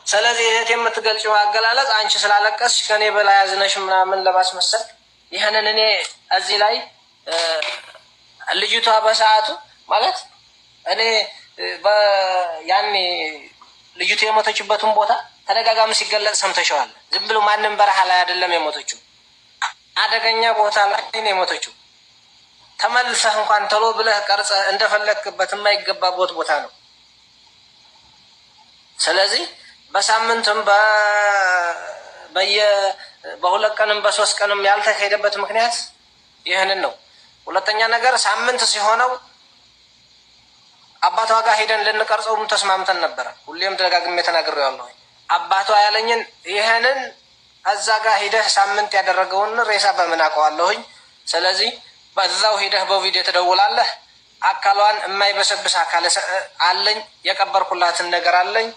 ስለዚህ እህት የምትገልጪው አገላለጽ አንቺ ስላለቀስሽ ከኔ በላይ ያዝነሽ ምናምን ለማስመሰል ይሄንን እኔ እዚህ ላይ ልጅቷ በሰዓቱ ማለት እኔ ያኔ ልጅቱ የሞተችበትን ቦታ ተደጋጋሚ ሲገለጽ ሰምተሽዋል። ዝም ብሎ ማንም በረሃ ላይ አይደለም የሞተችው፣ አደገኛ ቦታ ላይ ነው የሞተችው። ተመልሰህ እንኳን ቶሎ ብለህ ቀርጸህ እንደፈለክበት የማይገባበት ቦታ ነው። ስለዚህ በሳምንትም በሁለት ቀንም በሶስት ቀንም ያልተሄደበት ምክንያት ይህንን ነው። ሁለተኛ ነገር ሳምንት ሲሆነው አባቷ ጋር ሄደን ልንቀርጸውም ተስማምተን ነበረ። ሁሌም ደጋግሜ ተናግሬዋለሁ። አባቷ ያለኝን ይህንን እዛ ጋር ሄደህ ሳምንት ያደረገውን ሬሳ በምን አውቀዋለሁኝ? ስለዚህ በዛው ሄደህ በቪዲዮ ትደውላለህ። አካሏን የማይበሰብስ አካል አለኝ፣ የቀበርኩላትን ነገር አለኝ፣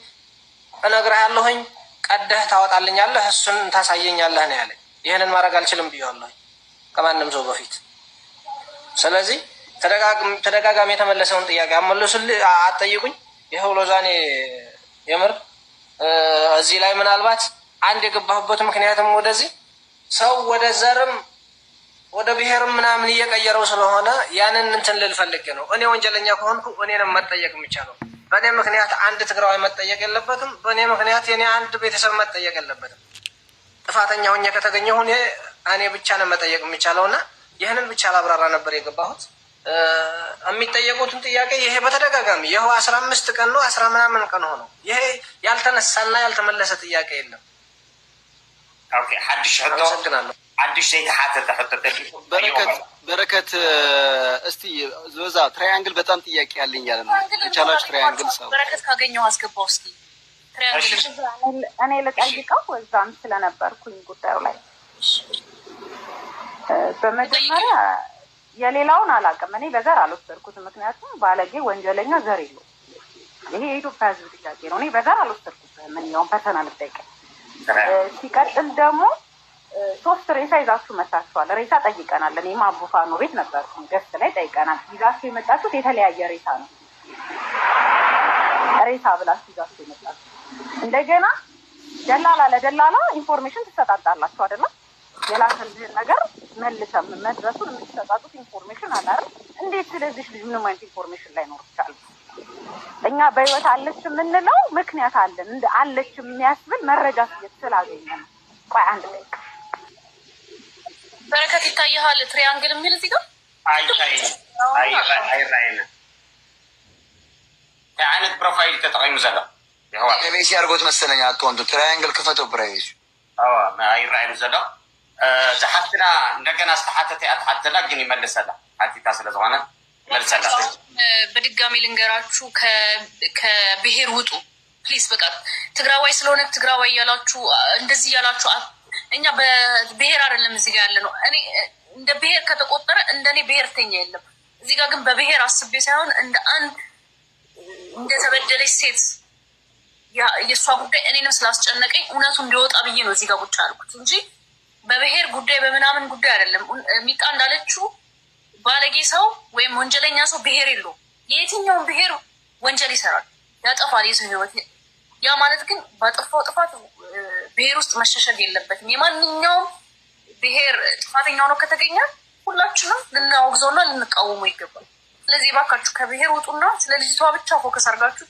እነግርሃለሁኝ፣ ቀደህ ታወጣልኛለህ፣ እሱን ታሳየኛለህ ነው ያለኝ። ይህንን ማድረግ አልችልም ብዬዋለሁ ከማንም ሰው በፊት። ስለዚህ ተደጋጋሚ የተመለሰውን ጥያቄ አመልሱልኝ፣ አትጠይቁኝ። ይኸው ሎዛኔ የምር እዚህ ላይ ምናልባት አንድ የገባሁበት ምክንያትም ወደዚህ ሰው ወደ ዘርም ወደ ብሔርም ምናምን እየቀየረው ስለሆነ ያንን እንትን ልል ፈልጌ ነው። እኔ ወንጀለኛ ከሆንኩ እኔንም መጠየቅ የሚቻለው በእኔ ምክንያት አንድ ትግራዋይ መጠየቅ የለበትም። በእኔ ምክንያት የኔ አንድ ቤተሰብ መጠየቅ የለበትም። ጥፋተኛ ሆኜ ከተገኘሁ እኔ ብቻ ነው መጠየቅ የሚቻለው እና ይህንን ብቻ ላብራራ ነበር የገባሁት። የሚጠየቁትን ጥያቄ ይሄ በተደጋጋሚ ይኸው 15 ቀን ነው 10 ምናምን ቀን ሆነው ይሄ ያልተነሳና ያልተመለሰ ጥያቄ የለም። ኦኬ ሐዲሽ ሐቶ ሐዲሽ ዘይተሐተተ በረከት እስቲ ዞዛ ትራያንግል በጣም ጥያቄ ያለኝ ያለ ነው። የቻላች ትራያንግል ሰው በረከት ካገኘው አስገባው እስኪ ትራያንግል እኔ ልጠይቀው እዛም ስለነበርኩኝ ጉዳዩ ላይ በመጀመሪያ የሌላውን አላውቅም። እኔ በዘር አልወሰድኩትም፣ ምክንያቱም ባለጌ ወንጀለኛ ዘር የለው። ይሄ የኢትዮጵያ ሕዝብ ጥያቄ ነው። እኔ በዘር አልወሰድኩትም። ምን ያውን ፐርሰናል ጠይቀ ሲቀጥል ደግሞ 3 ሬሳ ይዛችሁ መታችኋል። ሬሳ ጠይቀናል። እኔም አቡፋኖ ቤት ነበርኩ፣ ገስት ላይ ጠይቀናል። ይዛችሁ የመጣችሁት የተለያየ ሬሳ ነው። ሬሳ ብላችሁ ይዛችሁ የመጣችሁት እንደገና ደላላ ለደላላ ኢንፎርሜሽን ትሰጣጣላችሁ አይደለም? የላከልህን ነገር መልሰም መድረሱን የምትሰጣጡት ኢንፎርሜሽን አለ አይደል? እንዴት ስለዚህ ልጅ ምንም አይነት ኢንፎርሜሽን ላይ ኖር ይችላል? እኛ በህይወት አለች የምንለው ምክንያት አለን። እንደ አለች የሚያስብል መረጃ ስላገኘ ነው። ቆይ አንድ ደቂቃ በረከት ይታያል። ትሪያንግል የሚል እዚህ ጋር አይራይነ አይነት ፕሮፋይል ተጠቅሙ ዘላ ይኸው ኤቢሲ አድርጎት መሰለኝ አካውንቱ ትራያንግል ክፈተው ፕራይስ አይራይነ ዘላ ዘሐትና እንደገና አስተሐተተ አትሐተላ ግን ይመልሰላ አቲታ ስለሆነ መልሰላ። በድጋሚ ልንገራችሁ ከብሔር ውጡ ፕሊስ። በቃ ትግራዋይ ስለሆነ ትግራዋይ ያላችሁ እንደዚህ ያላችሁ እኛ በብሔር አይደለም እዚህ ጋር ያለ ነው። እኔ እንደ ብሔር ከተቆጠረ እንደኔ ብሔርተኛ የለም እዚህ ጋር። ግን በብሔር አስቤ ሳይሆን እንደ አንድ እንደተበደለች ሴት የእሷ ጉዳይ እኔንም ስላስጨነቀኝ እውነቱ እንዲወጣ ብዬ ነው እዚህ ጋር ቁጭ ያልኩት እንጂ በብሔር ጉዳይ በምናምን ጉዳይ አይደለም። ሚጣ እንዳለችው ባለጌ ሰው ወይም ወንጀለኛ ሰው ብሔር የለውም። የየትኛውን ብሔር ወንጀል ይሰራል፣ ያጠፋል የሰው ህይወት። ያ ማለት ግን ባጠፋው ጥፋት ብሔር ውስጥ መሸሸግ የለበትም። የማንኛውም ብሔር ጥፋተኛው ነው ከተገኘ ሁላችንም ልናወግዘውና ልንቃወሙ ይገባል። ስለዚህ ባካችሁ ከብሔር ውጡና ስለ ልጅቷ ብቻ ፎከስ አድርጋችሁ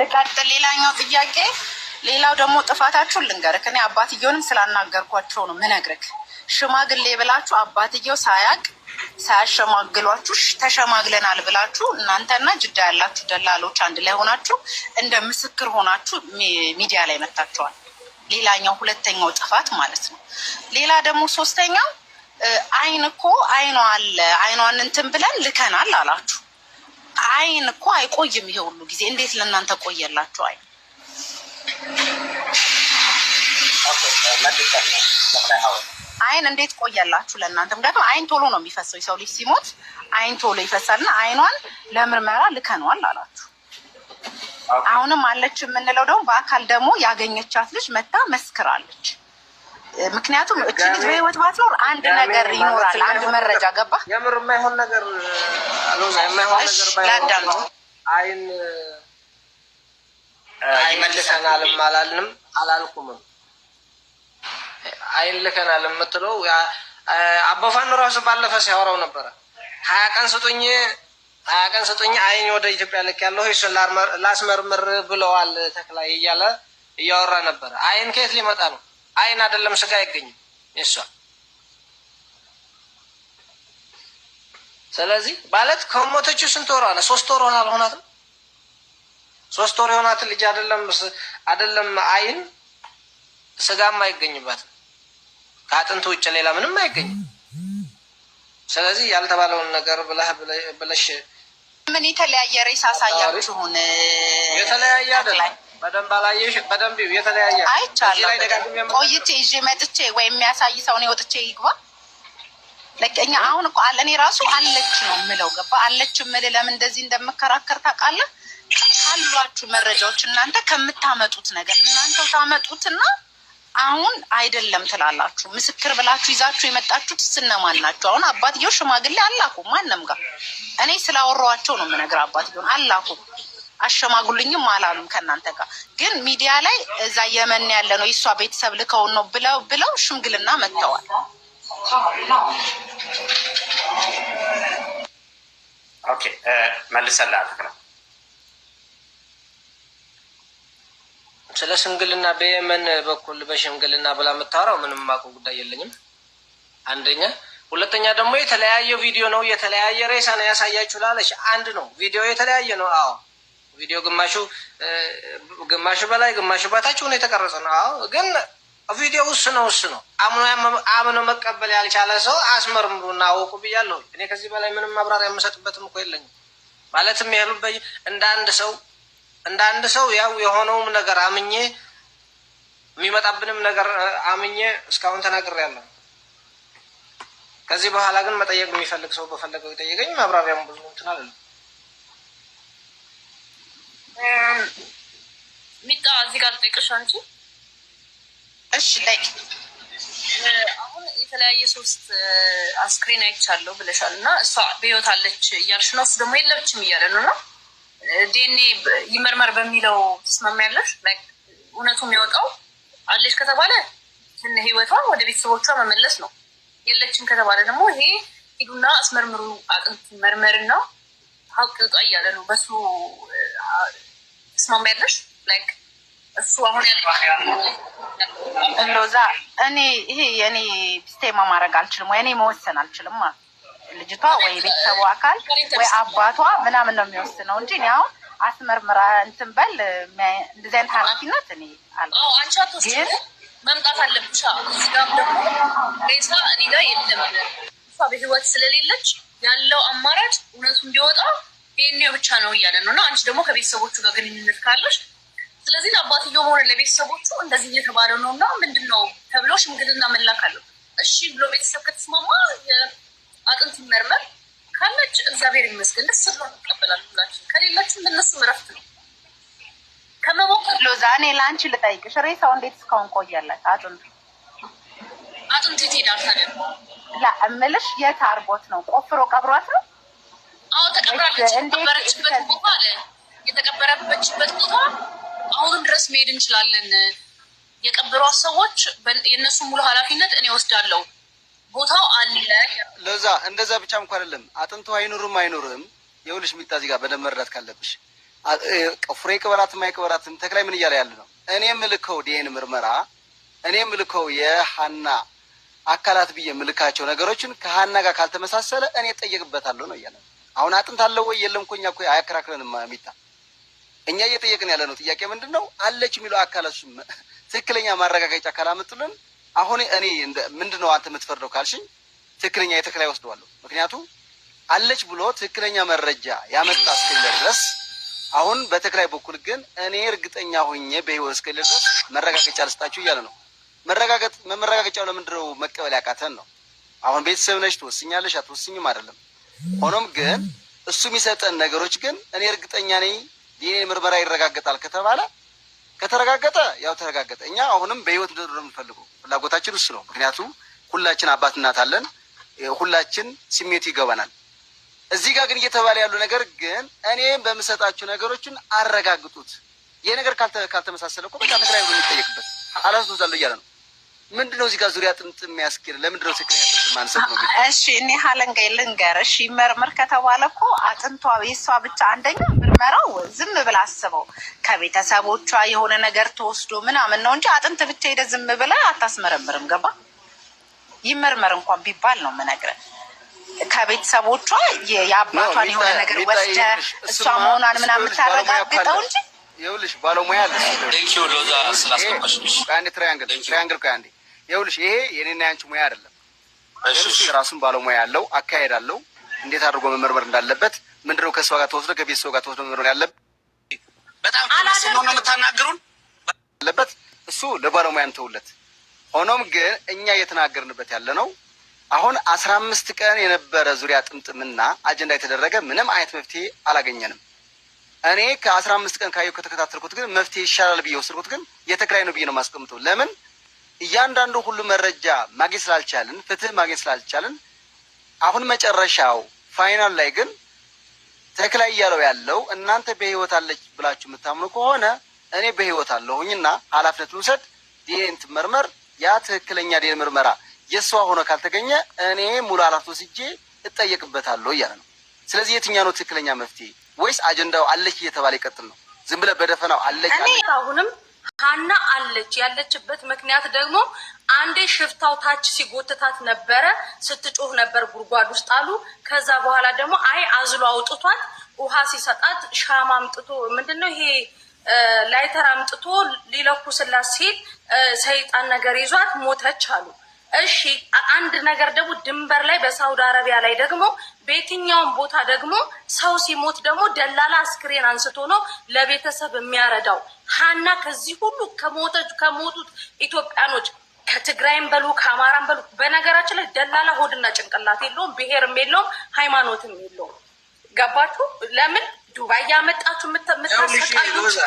ልቀጥል። ሌላኛው ጥያቄ ሌላው ደግሞ ጥፋታችሁን ልንገርክ። እኔ አባትየውንም ስላናገርኳቸው ነው ምነግርክ። ሽማግሌ ብላችሁ አባትየው ሳያቅ ሳያሸማግሏችሁ ተሸማግለናል ብላችሁ እናንተና ጅዳ ያላችሁ ደላሎች አንድ ላይ ሆናችሁ እንደ ምስክር ሆናችሁ ሚዲያ ላይ መታችኋል። ሌላኛው ሁለተኛው ጥፋት ማለት ነው። ሌላ ደግሞ ሶስተኛው አይን እኮ አይኗ አለ አይኗን እንትን ብለን ልከናል አላችሁ። አይን እኮ አይቆይም ይሄ ሁሉ ጊዜ። እንዴት ለእናንተ ቆየላችሁ? አይን እንዴት ቆየላችሁ ለእናንተ? ምክንያቱም አይን ቶሎ ነው የሚፈሰው። የሰው ልጅ ሲሞት አይን ቶሎ ይፈሳልና አይኗን ለምርመራ ልከነዋል አላችሁ። አሁንም አለች የምንለው ደግሞ በአካል ደግሞ ያገኘቻት ልጅ መታ መስክራለች። ምክንያቱም እቺ ልጅ በህይወት ባትኖር አንድ ነገር ይኖራል፣ አንድ መረጃ ገባ። የምር የማይሆን ነገር አሎዛ የማይሆን ነገር ባይሆን አይን አይልከናልም አላልንም አላልኩምም። አይልከናል የምትለው አባፋን ራሱ ባለፈ ሲያወራው ነበረ። 20 ቀን ስጡኝ አይን ወደ ኢትዮጵያ ልክ ያለው እሱን ላስመርምር ብለዋል ተክላይ እያለ እያወራ ነበረ። አይን ከየት ሊመጣ ነው? አይን አይደለም ስጋ አይገኝም እሷ። ስለዚህ ማለት ከሞተችው ስንት ወሯ ነው? 3 ወር ሆናል። አልሆናትም? 3 ወር የሆናት ልጅ አይደለም አይን ስጋም አይገኝባትም። ከአጥንት ውጭ ሌላ ምንም አይገኝም። ስለዚህ ያልተባለውን ነገር ብለሽ ምን የተለያየ ሬሳ አሳያችሁን? የተለያየ አይደለም። በደንብ አላየሽ? በደንብ የተለያየ አይቻለሁ። ቆይቼ ይዤ መጥቼ ወይም የሚያሳይ ሰው ነው ወጥቼ ይግባ። ለከኛ አሁን እኮ አለ እኔ ራሱ አለች ነው የምለው። ገባ አለች የምልህ ለምን እንደዚህ እንደምከራከር ታውቃለህ? ካሏችሁ መረጃዎች እናንተ ከምታመጡት ነገር እናንተው ታመጡትና አሁን አይደለም ትላላችሁ። ምስክር ብላችሁ ይዛችሁ የመጣችሁት እነማን ናችሁ? አሁን አባትየው ሽማግሌ አላኩም ማንም ጋር እኔ ስላወራኋቸው ነው የምነግርህ። አባትየውን አላኩም አሸማጉልኝም አላሉም ከእናንተ ጋር። ግን ሚዲያ ላይ እዛ የመን ያለ ነው የእሷ ቤተሰብ ልከውን ነው ብለው ሽምግልና መጥተዋል። ኦኬ መልሰላት ነው ስለ ሽምግልና በየመን በኩል በሽምግልና ብላ የምታወራው ምንም ማውቀው ጉዳይ የለኝም። አንደኛ፣ ሁለተኛ ደግሞ የተለያየ ቪዲዮ ነው የተለያየ ሬሳ ነው ያሳያችሁ ላለች አንድ ነው ቪዲዮ የተለያየ ነው። አዎ ቪዲዮ ግማሹ በላይ ግማሹ በታች ሆኖ የተቀረጸ ነው። አዎ ግን ቪዲዮ ውስ ነው አምኖ መቀበል ያልቻለ ሰው አስመርምሩና አወቁ ብያለሁ። እኔ ከዚህ በላይ ምንም ማብራሪያ የምሰጥበትም እኮ የለኝም። ማለትም ያሉበት እንደ አንድ ሰው ያው የሆነውም ነገር አምኜ የሚመጣብንም ነገር አምኜ እስካሁን ተናግሬያለሁ። ከዚህ በኋላ ግን መጠየቅ የሚፈልግ ሰው በፈለገው ይጠይቀኝ። ማብራሪያም ብዙ እንትን አለ። ሚጣ እዚህ ጋር ልጠይቅሽ አንቺ። እሺ ላይ አሁን የተለያየ 3 አስክሬን አይቻለሁ ብለሻል እና እሷ በህይወት አለች እያልሽ ነው፣ እሱ ደግሞ የለችም እያለ ነው እና ዲኤንኤ ይመርመር በሚለው ትስማሚያለሽ? እውነቱ የሚወጣው አለች ከተባለ ከነ ህይወቷ ወደ ቤተሰቦቿ መመለስ ነው። የለችም ከተባለ ደግሞ ይሄ ሂዱና አስመርምሩ አጥንት መርመርና ሀቅ ይውጣ እያለ ነው። በሱ ትስማሚያለሽ? እሱ አሁን እንደዛ እኔ ይሄ የኔ ስቴማ ማድረግ አልችልም ወይ እኔ መወሰን አልችልም ማለት ልጅቷ ወይ ቤተሰቡ አካል ወይ አባቷ ምናምን ነው የሚወስነው እንጂ እኔ አሁን አስመርምራ እንትን በል እንደዚህ አይነት ኃላፊነት እኔ አለ። አንቺ አትወስጂም፣ መምጣት አለብሽ። እዚህ ጋር ደግሞ ሬሳ እኔ ጋር የለም። እሷ በህይወት ስለሌለች ያለው አማራጭ እውነቱ እንዲወጣ ዲኤንኤ ብቻ ነው እያለ ነው እና አንቺ ደግሞ ከቤተሰቦቹ ጋር ግንኙነት ካለሽ ስለዚህ ለአባትየው ሆነ ለቤተሰቦቹ እንደዚህ እየተባለ ነው እና ምንድን ነው ተብሎ ሽምግልና መላክ አለው። እሺ ብሎ ቤተሰብ ከተስማማ አጥንት ይመርመር ካለች እግዚአብሔር ይመስገን ደስ ብሎ ተቀበላል ብላችሁ ከሌላችሁ ለነሱ እረፍት ነው። ከመሞከር ሎዛ እኔ ለአንቺ ልጠይቅሽ ሬሳው እንዴት እስካሁን ቆያላት? አጥንት የት ሄዳል ታዲያ? እምልሽ የት አርጎት ነው? ቆፍሮ ቀብሯት ነው? አዎ ተቀብራለች። የተቀበረችበት ቦታ አለ። የተቀበረችበት ቦታ አሁንም ድረስ መሄድ እንችላለን። የቀበሯት ሰዎች የእነሱ ሙሉ ኃላፊነት እኔ ወስዳለሁ። ቦታው አለ። ለዛ እንደዛ ብቻ እንኳን አይደለም። አጥንቱ አይኖርም ይኸውልሽ ሚጣ እዚህ ጋር በደንብ መረዳት ካለብሽ ቆፍሬ ቅበራትም አይቅበራትም ተክላይ ምን እያለ ያለ ነው። እኔ ምልከው ዲኤንኤ ምርመራ እኔ ምልከው የሀና አካላት ብዬ ምልካቸው ነገሮችን ከሀና ጋር ካልተመሳሰለ እኔ እጠየቅበታለሁ ነው እያለ። አሁን አጥንት አለው ወይ የለም እኮ እኛ እኮ አያከራክረንም ሚጣ። እኛ እየጠየቅን ያለ ነው ጥያቄ ምንድን ነው አለች የሚለው አካላች ትክክለኛ ማረጋገጫ ካላመጡልን አሁን እኔ ምንድን ነው አንተ የምትፈርደው ካልሽኝ ትክክለኛ የተክላይ ወስደዋለሁ። ምክንያቱም አለች ብሎ ትክክለኛ መረጃ ያመጣ እስከሌለ ድረስ አሁን በተክላይ በኩል ግን እኔ እርግጠኛ ሆኜ በህይወት እስከሌለ ድረስ መረጋገጫ ልስጣችሁ እያለ ነው። መረጋገጫው ለምንድን ነው መቀበል ያቃተን ነው። አሁን ቤተሰብ ነሽ ትወስኛለሽ አትወስኝም አይደለም። ሆኖም ግን እሱ የሚሰጠን ነገሮች ግን እኔ እርግጠኛ ነኝ ዲኤንኤ ምርመራ ይረጋገጣል ከተባለ ከተረጋገጠ ያው ተረጋገጠ። እኛ አሁንም በህይወት እንደሆነ የምንፈልገው ፍላጎታችን እሱ ነው። ምክንያቱም ሁላችን አባት እናት አለን፣ ሁላችን ስሜቱ ይገባናል። እዚህ ጋር ግን እየተባለ ያሉ ነገር ግን እኔ በምሰጣችሁ ነገሮችን አረጋግጡት። ይሄ ነገር ካልተመሳሰለ እኮ በቃ ተክላይ ነው የሚጠየቅበት። ኃላፊነት ወስዳለሁ እያለ ነው። ምንድነው እዚህ ጋር ዙሪያ ጥምጥም የሚያስኬድ? ለምንድነው ትክክለኛ ፍርድ ማንሰጥ ነው? እሺ እኔ ሀለንጋ ልንገርሽ፣ ይመርምር ከተባለ እኮ አጥንቷ የሷ ብቻ አንደኛ ምርመራው ዝም ብላ አስበው ከቤተሰቦቿ የሆነ ነገር ተወስዶ ምናምን ነው እንጂ አጥንት ብቻ ሄደ ዝም ብላ አታስመረምርም። ገባ? ይመርመር እንኳን ቢባል ነው የምነግርህ ከቤተሰቦቿ የአባቷን የሆነ ነገር ወስደ እሷ መሆኗን ምናምን የምታረጋግጠው እንጂ ይኸውልሽ ባለሙያ አለ። ቴንኪው ሎዛ ስላስገባሽ። አንዴ ትራያንግል ቆይ አንዴ። ይኸውልሽ ይሄ የኔና ያንቺ ሙያ አይደለም። እሺ ራሱን ባለሙያ ያለው አካሄድ አለው። እንዴት አድርጎ መመርመር እንዳለበት ምንድነው ከሷ ጋር ተወስዶ ከቤተሰብ ጋር ተወስዶ መመርመር ያለበት በጣም ተመስሎ ነው የምታናግሩን ያለበት እሱ ለባለሙያ እንተውለት። ሆኖም ግን እኛ እየተናገርንበት ያለ ነው አሁን 15 ቀን የነበረ ዙሪያ ጥምጥምና አጀንዳ የተደረገ ምንም አይነት መፍትሄ አላገኘንም። እኔ ከ15 ቀን ካየሁ ከተከታተልኩት ግን መፍትሄ ይሻላል ብዬ ወሰድኩት ግን የተክላይ ነው ብዬ ነው ማስቀምጠው። ለምን እያንዳንዱ ሁሉ መረጃ ማግኘት ስላልቻልን ፍትህ ማግኘት ስላልቻልን አሁን መጨረሻው ፋይናል ላይ ግን ተክላይ እያለው ያለው እናንተ በህይወት አለች ብላችሁ የምታምኑ ከሆነ እኔ በህይወት አለሁኝና ኃላፊነት ልውሰድ፣ ዲኤንኤ ትመርመር፣ ያ ትክክለኛ ዲኤንኤ ምርመራ የሷ ሆኖ ካልተገኘ እኔ ሙሉ ኃላፊነት ወስጄ እጠየቅበታለሁ እያለ ነው። ስለዚህ የትኛው ነው ትክክለኛ መፍትሄ? ወይስ አጀንዳው አለች እየተባለ ይቀጥል ነው? ዝም ብለህ በደፈናው አለች አሁንም ሀና አለች ያለችበት ምክንያት ደግሞ አንዴ ሽፍታው ታች ሲጎትታት ነበረ፣ ስትጮህ ነበር ጉድጓድ ውስጥ አሉ። ከዛ በኋላ ደግሞ አይ አዝሎ አውጥቷት ውሃ ሲሰጣት ሻማ አምጥቶ ምንድነው ይሄ ላይተር አምጥቶ ሊለኩስላት ሲል ሰይጣን ነገር ይዟት ሞተች አሉ። እሺ አንድ ነገር ደግሞ ድንበር ላይ በሳውዲ አረቢያ ላይ ደግሞ በየትኛውም ቦታ ደግሞ ሰው ሲሞት ደግሞ ደላላ አስክሬን አንስቶ ነው ለቤተሰብ የሚያረዳው። ሀና ከዚህ ሁሉ ከሞቱት ኢትዮጵያኖች ከትግራይም በሉ ከአማራም በሉ በነገራችን ላይ ደላላ ሆድና ጭንቅላት የለውም፣ ብሔርም የለውም፣ ሃይማኖትም የለውም። ገባችሁ? ለምን ዱባይ ያመጣችሁ የምታሰቃዩት?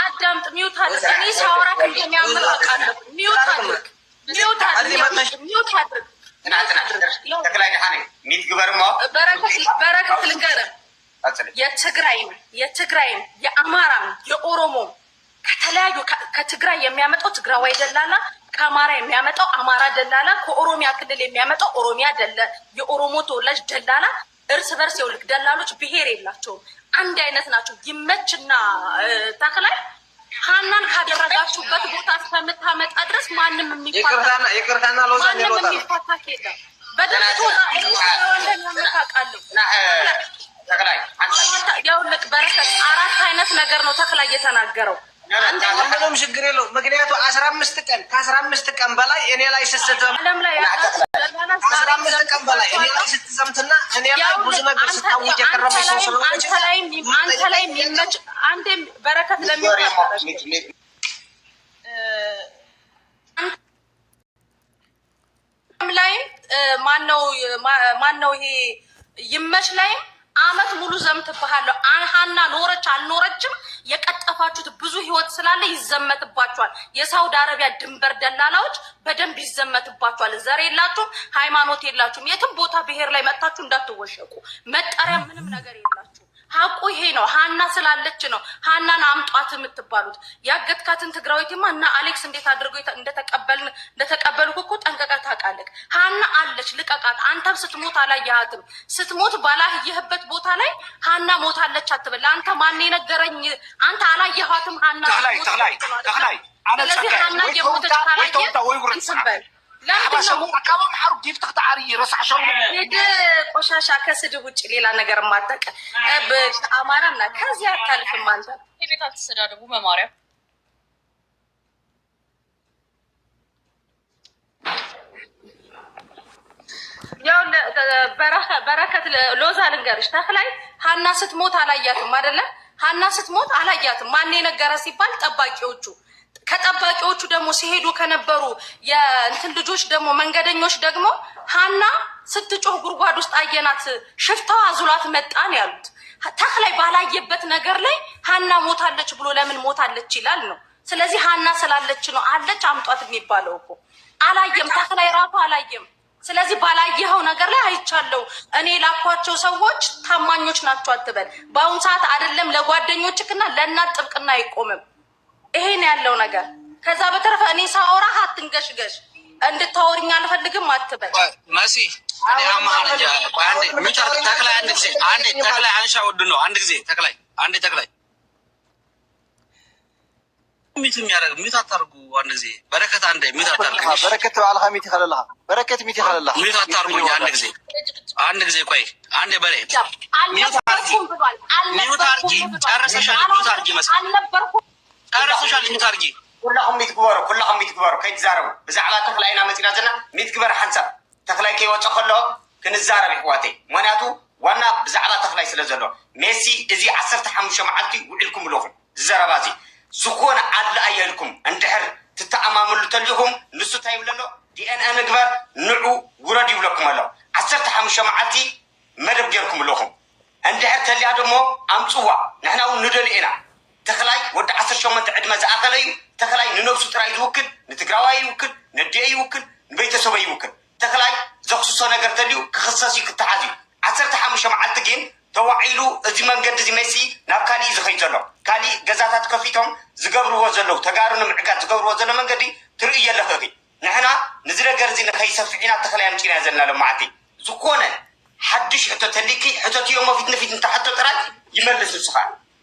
አዳምጥ፣ ሚውት አድርግ። እኔ ሳወራ ከሚያምር አቃለሁ። ሚውት አድርግ በረከት ልንገርህ፣ የትግራይም የአማራም የኦሮሞም ከተለያዩ ከትግራይ የሚያመጣው ትግራዋይ ደላላ፣ ከአማራ የሚያመጣው አማራ ደላላ፣ ከኦሮሚያ ክልል የሚያመጣው ኦሮሚያ የኦሮሞ ተወላጅ ደላላ። እርስ በርስ የውልቅ ደላሎች ብሔር የላቸውም፣ አንድ አይነት ናቸው። ይመችና ተክላይ ሀናን ካደረጋችሁበት ቦታ እስከምታመጣ ድረስ ማንም ይቅርታና ሎዛ የሚፋታ የለም። በደንብ የውልቅ በረከት 4 አይነት ነገር ነው ተክላይ የተናገረው። ምንም ችግር የለው። ምክንያቱ 15 ቀን ከ15 ቀን በላይ እኔ ላይ ስትዘምት ዓለም ላይ 15 ቀን በላይ እኔ ላይ ስትዘምትና እኔ ላይ ብዙ ነገር ስታውጅ የከረመች ሰው ስለሆነች አንተ ላይ የሚመች አንዴ በረከት ላይም ማነው ይሄ ይመች ላይም አመት ሙሉ ዘምትብሃለሁ። ሀና ኖረች አልኖረችም የቀጠፋችሁት ብዙ ህይወት ስላለ ይዘመትባችኋል። የሳውዲ አረቢያ ድንበር ደላላዎች በደንብ ይዘመትባችኋል። ዘር የላችሁም፣ ሃይማኖት የላችሁም። የትም ቦታ ብሔር ላይ መጥታችሁ እንዳትወሸቁ። መጠሪያ ምንም ነገር የላችሁ። ሀቁ ይሄ ነው። ሀና ስላለች ነው ሀናን አምጧት የምትባሉት። ያገትካትን ትግራዊትማ እና አሌክስ እንዴት አድርገው እንደተቀበሉ እኮ ጠንቀቀህ ታውቃለህ። ሀና አለች፣ ልቀቃት። አንተም ስትሞት አላየሃትም። ስትሞት ባላየህበት ቦታ ላይ ሀና ሞታለች አትበል። ለአንተ ማን የነገረኝ? አንተ አላየሃትም ሀና ተክላይ ስለዚህ ሀና የሞተች ካላየ እንስበል። ቆሻሻ ከስድብ ውጭ ሌላ ነገር ማጠቀ አማራና ከዚህ አታልፍም። አንተ ቤት አትሰዳደቡ በማርያም። ያው በረከት ሎዛ ልንገርሽ፣ ተክላይ ሀና ስትሞት አላያትም አይደለ? ሀና ስትሞት አላያትም። ማን የነገረ ሲባል ጠባቂዎቹ ከጠባቂዎቹ ደግሞ ሲሄዱ ከነበሩ የእንትን ልጆች ደግሞ መንገደኞች ደግሞ ሀና ስትጮህ ጉድጓድ ውስጥ አየናት፣ ሽፍታዋ አዙላት መጣን ያሉት። ተክላይ ባላየበት ነገር ላይ ሀና ሞታለች ብሎ ለምን ሞታለች ይላል ነው። ስለዚህ ሀና ስላለች ነው አለች አምጧት የሚባለው እኮ። አላየም፣ ተክላይ ራሱ አላየም። ስለዚህ ባላየኸው ነገር ላይ አይቻለሁ። እኔ ላኳቸው ሰዎች ታማኞች ናቸው አትበል። በአሁኑ ሰዓት አይደለም ለጓደኞችክና ለእናት ጥብቅና አይቆምም። ይሄን ያለው ነገር። ከዛ በተረፈ እኔ ሳወራ አትንገሽገሽ፣ እንድታወሪኝ አልፈልግም አትበል። መሲ እኔ አማን እንጂ አንዴ ሚታር ተክላይ አንድ ጊዜ አንዴ ተክላይ አንሻ ወድ ነው አንድ ጊዜ ተክላይ አንዴ ተክላይ ሚት የሚያደርግ ሚት አታርጉ አንድ ጊዜ በረከት አንዴ ሚት አታርጉ በረከት ባልኻ ሚት ይኸለልሃ በረከት ሚት ይኸለልሃ ሚት አታርጉኝ አንድ ጊዜ ቆይ አንዴ በሬ ሚት አርጊ ሚት አርጊ ጨርሰሻል ሚት አርጊ መሰለኝ አልነበርኩም ጨርሰሻል ሚት አርጊ كلهم يتكبروا كيتزاروا بزعلة تخلينا متنا زنا متكبر حنسب تخلي كي وتخلو كنزارب إخواتي مناتو وانا بزعلة تخلي سلزلو ميسي إذا عصرت حمشة معلتي وعلكم لوخم زربازي زكون على أيالكم اندحر تتأماملو تليهم نسو تايم لنو دي أنا كبر نعو وردي ولكم الله عصرت حمشة معلتي مدب ديالكم لوخم اندحر تلي هادمو أمسوا نحنا وندلئنا تخلي ود 10 شمنت عد مزاخلي تخلي ننفسو تراي يوكل نتقراوي يوكل ندي يوكل بيتسوي يوكل تخلي زخصو ነገር ተዲው ክخصصي ክትሓዚ 15 መዓልቲ ግን ተዋዒሉ እዚ መንገዲ እዚ መሲ ናብ ካሊ ዝኸይ ዘሎ ካሊ ገዛታት ከፊቶም ዝገብርዎ ዘለው ተጋሩን ምዕጋት ዝገብርዎ ዘሎ መንገዲ ትርኢ የለኸ ንሕና ንዚ ነገር እዚ ንኸይሰፍዒና ተኸላይ ምጪና ዘለና ለማዓቲ ዝኮነ ሓድሽ ሕቶ ተሊኪ ሕቶትዮ መፊት ንፊት እንተሓቶ ጥራይ ይመልስ ንስኻ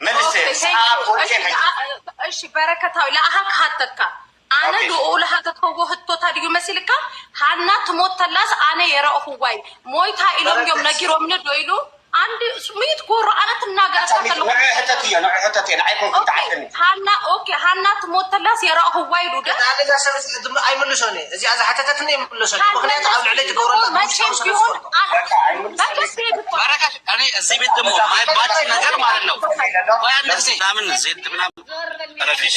መልስ እሺ በረከታዊ ለአሃክ ሀተካ አነ ዱኡል ሀተትኮ ህቶ ታዲዩ መስልካ ሃና ትሞተላስ አነ የራሁ ዋይ ሞይታ ኢሎም ዮም ነጊሮም ነዶይሉ አንድ ስሚት ጎሮ አነ ተናገር ተከለው ህተትየ አይኮን ተዓደኒ ሃና ኦኬ ሃና ትሞተላስ የራሁ ዋይ ዱደ ታዲያ ሰበስ አይመልሶኒ እዚ አዛ ሀተተት ነው የምልሶኒ ምክንያት አብ ልዕለ ትገብረላ በረከት እኔ እዚህ ቤት ደግሞ ማይባጭ ነገር ማለት ነው ወይ አንድ ጊዜ ምናምን ዜድ ምናምን ረፊሽ